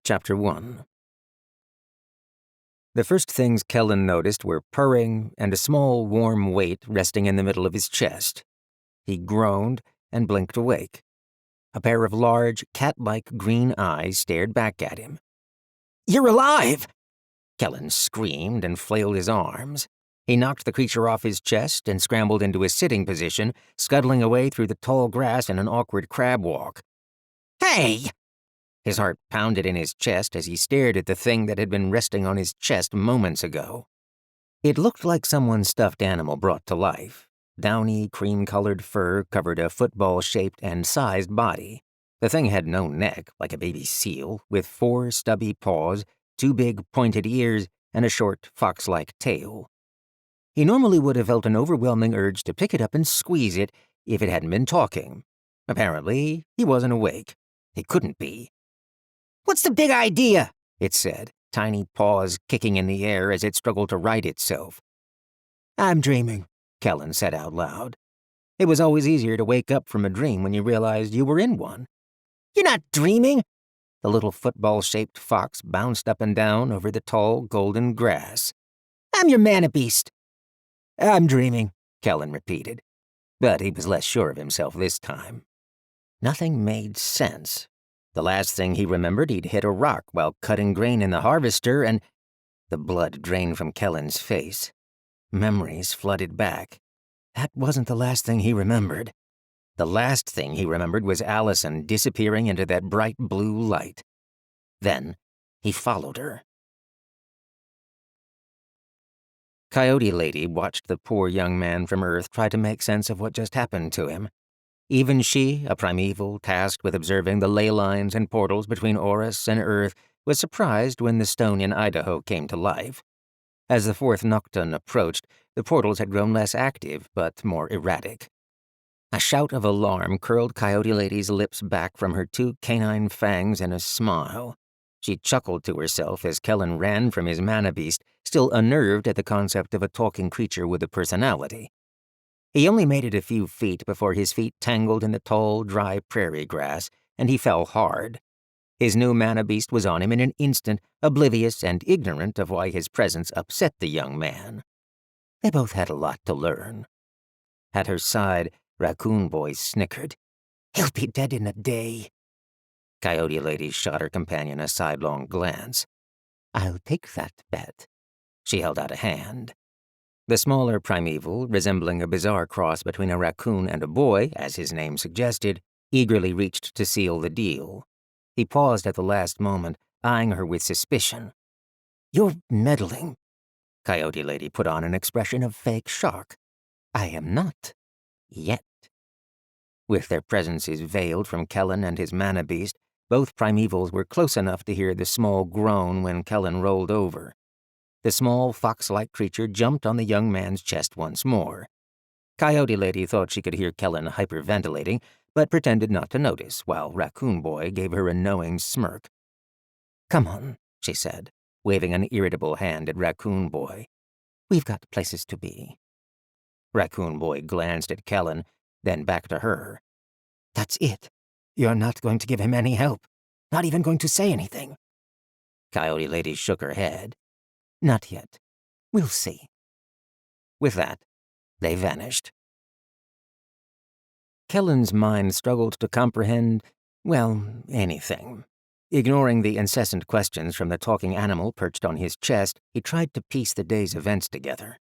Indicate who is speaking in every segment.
Speaker 1: Chapter 1. The first things Kellen noticed were purring and a small, warm weight resting in the middle of his chest. He groaned and blinked awake. A pair of large, cat-like green eyes stared back at him. "You're alive!" Kellen screamed and flailed his arms. He knocked the creature off his chest and scrambled into a sitting position, scuttling away through the tall grass in an awkward crab walk. "Hey!" His heart pounded in his chest as he stared at the thing that had been resting on his chest moments ago. It looked like someone's stuffed animal brought to life. Downy, cream-colored fur covered a football-shaped and sized body. The thing had no neck, like a baby seal, with 4 stubby paws, 2 big, pointed ears, and a short, fox-like tail. He normally would have felt an overwhelming urge to pick it up and squeeze it if it hadn't been talking. Apparently, he wasn't awake. He couldn't be. "What's the big idea?" it said, tiny paws kicking in the air as it struggled to right itself. "I'm dreaming," Kellen said out loud. It was always easier to wake up from a dream when you realized you were in one. "You're not dreaming!" The little football-shaped fox bounced up and down over the tall, golden grass. "I'm your mana-beast." "I'm dreaming," Kellen repeated. But he was less sure of himself this time. Nothing made sense. The last thing he remembered, he'd hit a rock while cutting grain in the harvester, and the blood drained from Kellen's face. Memories flooded back. That wasn't the last thing he remembered. The last thing he remembered was Allison disappearing into that bright blue light. Then he followed her. Coyote Lady watched the poor young man from Earth try to make sense of what just happened to him. Even she, a primeval tasked with observing the ley lines and portals between Oras and Earth, was surprised when the stone in Idaho came to life. As the 4th Nocturne approached, the portals had grown less active, but more erratic. A shout of alarm curled Coyote Lady's lips back from her 2 canine fangs in a smile. She chuckled to herself as Kellen ran from his mana-beast, still unnerved at the concept of a talking creature with a personality. He only made it a few feet before his feet tangled in the tall, dry prairie grass, and he fell hard. His new mana-beast was on him in an instant, oblivious and ignorant of why his presence upset the young man. They both had a lot to learn. At her side, Raccoon Boy snickered. "He'll be dead in a day." Coyote Lady shot her companion a sidelong glance. "I'll take that bet." She held out a hand. The smaller primeval, resembling a bizarre cross between a raccoon and a boy, as his name suggested, eagerly reached to seal the deal. He paused at the last moment, eyeing her with suspicion. "You're meddling." Coyote Lady put on an expression of fake shock. "I am not. Yet." With their presences veiled from Kellen and his mana-beast, both primevals were close enough to hear the small groan when Kellen rolled over. The small, fox-like creature jumped on the young man's chest once more. Coyote Lady thought she could hear Kellen hyperventilating, but pretended not to notice, while Raccoon Boy gave her a knowing smirk. "Come on," she said, waving an irritable hand at Raccoon Boy. "We've got places to be." Raccoon Boy glanced at Kellen, then back to her. "That's it. You're not going to give him any help. Not even going to say anything." Coyote Lady shook her head. "Not yet. We'll see." With that, they vanished. Kellen's mind struggled to comprehend, well, anything. Ignoring the incessant questions from the talking animal perched on his chest, he tried to piece the day's events together.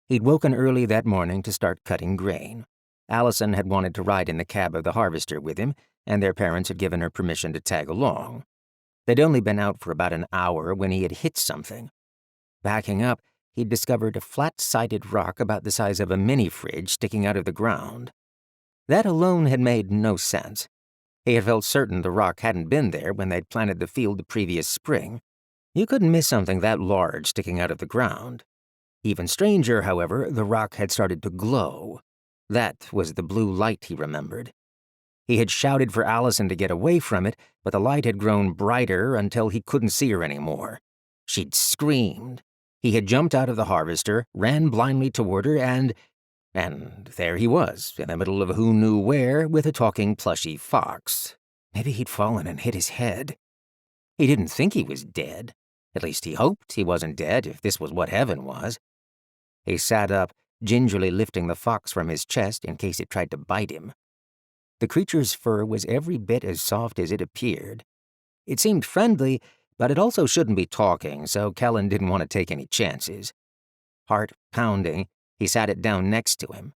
Speaker 1: He'd woken early that morning to start cutting grain. Allison had wanted to ride in the cab of the harvester with him, and their parents had given her permission to tag along. They'd only been out for about an hour when he had hit something. Backing up, he'd discovered a flat-sided rock about the size of a mini-fridge sticking out of the ground. That alone had made no sense. He had felt certain the rock hadn't been there when they'd planted the field the previous spring. You couldn't miss something that large sticking out of the ground. Even stranger, however, the rock had started to glow. That was the blue light he remembered. He had shouted for Allison to get away from it, but the light had grown brighter until he couldn't see her anymore. She'd screamed. He had jumped out of the harvester, ran blindly toward her, and there he was, in the middle of who knew where, with a talking plushy fox. Maybe he'd fallen and hit his head. He didn't think he was dead. At least he hoped he wasn't dead if this was what heaven was. He sat up, gingerly lifting the fox from his chest in case it tried to bite him. The creature's fur was every bit as soft as it appeared. It seemed friendly, but it also shouldn't be talking, so Kellen didn't want to take any chances. Heart pounding, he sat it down next to him.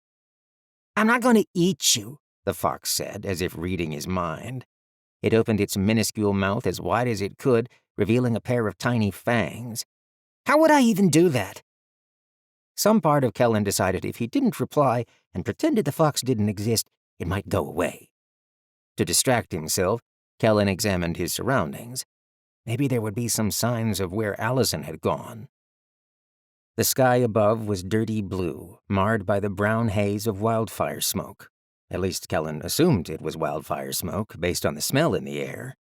Speaker 1: "I'm not going to eat you," the fox said, as if reading his mind. It opened its minuscule mouth as wide as it could, revealing a pair of tiny fangs. "How would I even do that?" Some part of Kellen decided if he didn't reply and pretended the fox didn't exist, it might go away. To distract himself, Kellen examined his surroundings. Maybe there would be some signs of where Allison had gone. The sky above was dirty blue, marred by the brown haze of wildfire smoke. At least Kellen assumed it was wildfire smoke based on the smell in the air.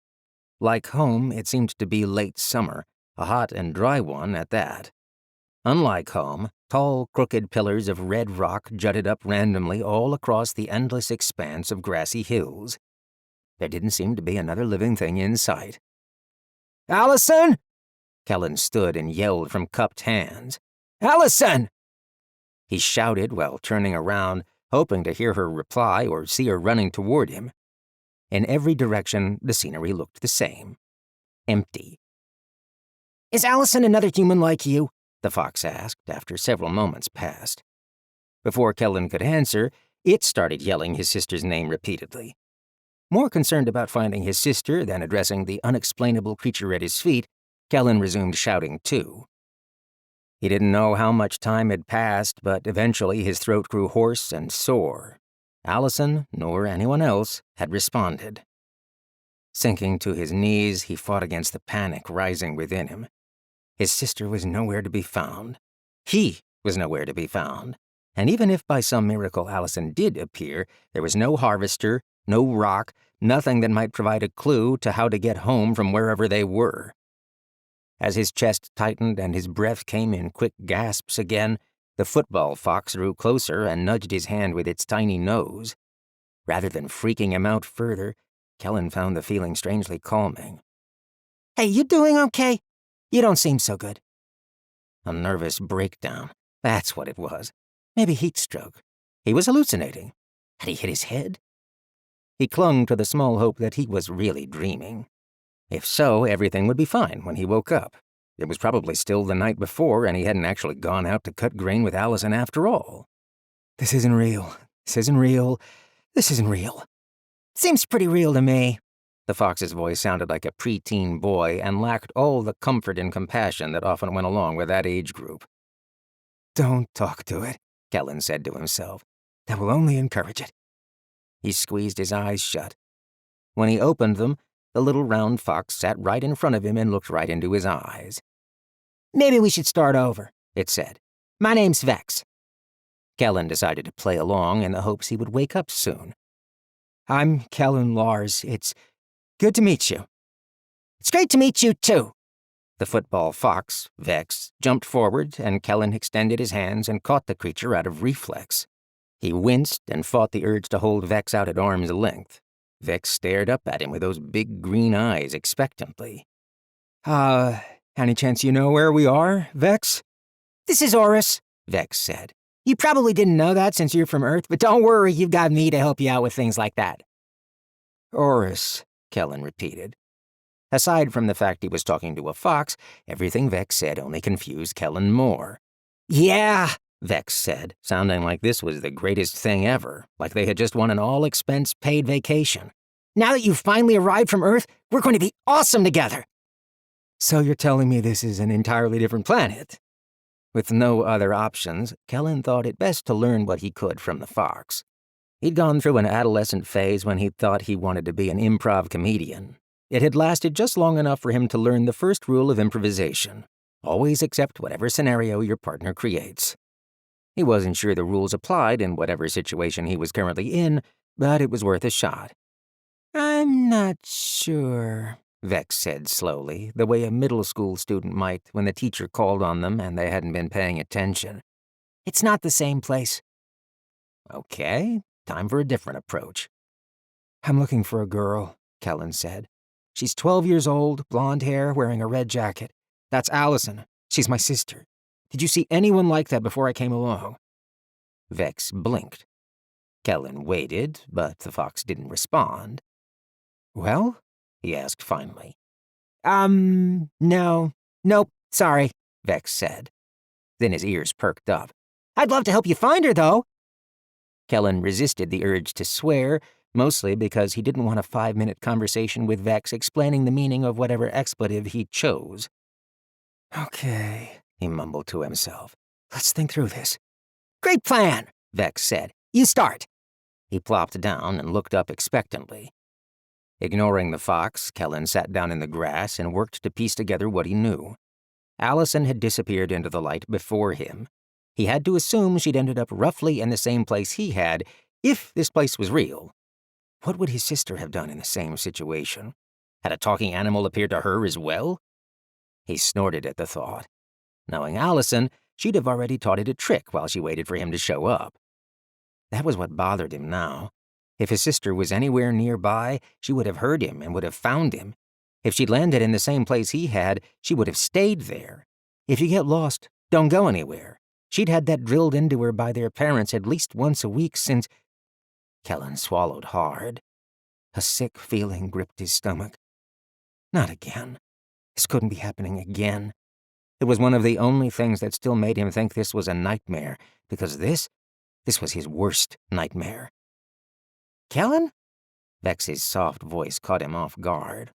Speaker 1: Like home, it seemed to be late summer, a hot and dry one at that. Unlike home, tall, crooked pillars of red rock jutted up randomly all across the endless expanse of grassy hills. There didn't seem to be another living thing in sight. "Allison!" Kellen stood and yelled from cupped hands. "Allison!" He shouted while turning around, hoping to hear her reply or see her running toward him. In every direction, the scenery looked the same. Empty. "Is Allison another human like you?" the fox asked after several moments passed. Before Kellen could answer, it started yelling his sister's name repeatedly. More concerned about finding his sister than addressing the unexplainable creature at his feet, Kellen resumed shouting too. He didn't know how much time had passed, but eventually his throat grew hoarse and sore. Allison, nor anyone else, had responded. Sinking to his knees, he fought against the panic rising within him. His sister was nowhere to be found. He was nowhere to be found. And even if by some miracle Allison did appear, there was no harvester, no rock, nothing that might provide a clue to how to get home from wherever they were. As his chest tightened and his breath came in quick gasps again, the football fox drew closer and nudged his hand with its tiny nose. Rather than freaking him out further, Kellen found the feeling strangely calming. "Hey, you doing okay? You don't seem so good." A nervous breakdown. That's what it was. Maybe heat stroke. He was hallucinating. Had he hit his head? He clung to the small hope that he was really dreaming. If so, everything would be fine when he woke up. It was probably still the night before, and he hadn't actually gone out to cut grain with Allison after all. "This isn't real. This isn't real. This isn't real." "Seems pretty real to me." The fox's voice sounded like a preteen boy and lacked all the comfort and compassion that often went along with that age group. "Don't talk to it," Kellen said to himself. "That will only encourage it." He squeezed his eyes shut. When he opened them, the little round fox sat right in front of him and looked right into his eyes. "Maybe we should start over," it said. "My name's Vex." Kellen decided to play along in the hopes he would wake up soon. "I'm Kellen Lars. It's good to meet you." "It's great to meet you, too." The football fox, Vex, jumped forward, and Kellen extended his hands and caught the creature out of reflex. He winced and fought the urge to hold Vex out at arm's length. Vex stared up at him with those big green eyes expectantly. Any chance you know where we are, Vex?" "This is Oras," Vex said. "You probably didn't know that since you're from Earth, but don't worry, you've got me to help you out with things like that." "Oras," Kellen repeated. Aside from the fact he was talking to a fox, everything Vex said only confused Kellen more. "Yeah," Vex said, sounding like this was the greatest thing ever, like they had just won an all-expense-paid vacation. "Now that you've finally arrived from Earth, we're going to be awesome together." "So you're telling me this is an entirely different planet?" With no other options, Kellen thought it best to learn what he could from the fox. He'd gone through an adolescent phase when he thought he wanted to be an improv comedian. It had lasted just long enough for him to learn the first rule of improvisation. Always accept whatever scenario your partner creates. He wasn't sure the rules applied in whatever situation he was currently in, but it was worth a shot. "I'm not sure," Vex said slowly, the way a middle school student might when the teacher called on them and they hadn't been paying attention. "It's not the same place." Okay, time for a different approach. "I'm looking for a girl," Kellen said. She's 12 years old, blonde hair, wearing a red jacket. That's Allison. She's my sister. Did you see anyone like that before I came along?" Vex blinked. Kellen waited, but the fox didn't respond. "Well?" he asked finally. No. Nope, sorry," Vex said. Then his ears perked up. "I'd love to help you find her, though." Kellen resisted the urge to swear, mostly because he didn't want a 5-minute conversation with Vex explaining the meaning of whatever expletive he chose. "Okay," he mumbled to himself. "Let's think through this." "Great plan," Vex said. "You start." He plopped down and looked up expectantly. Ignoring the fox, Kellen sat down in the grass and worked to piece together what he knew. Allison had disappeared into the light before him. He had to assume she'd ended up roughly in the same place he had, if this place was real. What would his sister have done in the same situation? Had a talking animal appeared to her as well? He snorted at the thought. Knowing Allison, she'd have already taught it a trick while she waited for him to show up. That was what bothered him now. If his sister was anywhere nearby, she would have heard him and would have found him. If she'd landed in the same place he had, she would have stayed there. If you get lost, don't go anywhere. She'd had that drilled into her by their parents at least once a week since... Kellen swallowed hard. A sick feeling gripped his stomach. Not again. This couldn't be happening again. It was one of the only things that still made him think this was a nightmare, because this was his worst nightmare. "Kellen?" Vex's soft voice caught him off guard.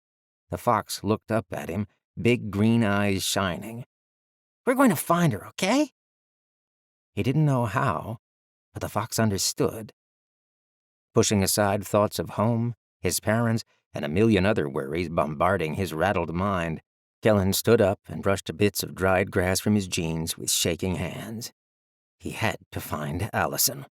Speaker 1: The fox looked up at him, big green eyes shining. "We're going to find her, okay?" He didn't know how, but the fox understood. Pushing aside thoughts of home, his parents, and a million other worries bombarding his rattled mind, Kellen stood up and brushed bits of dried grass from his jeans with shaking hands. He had to find Allison.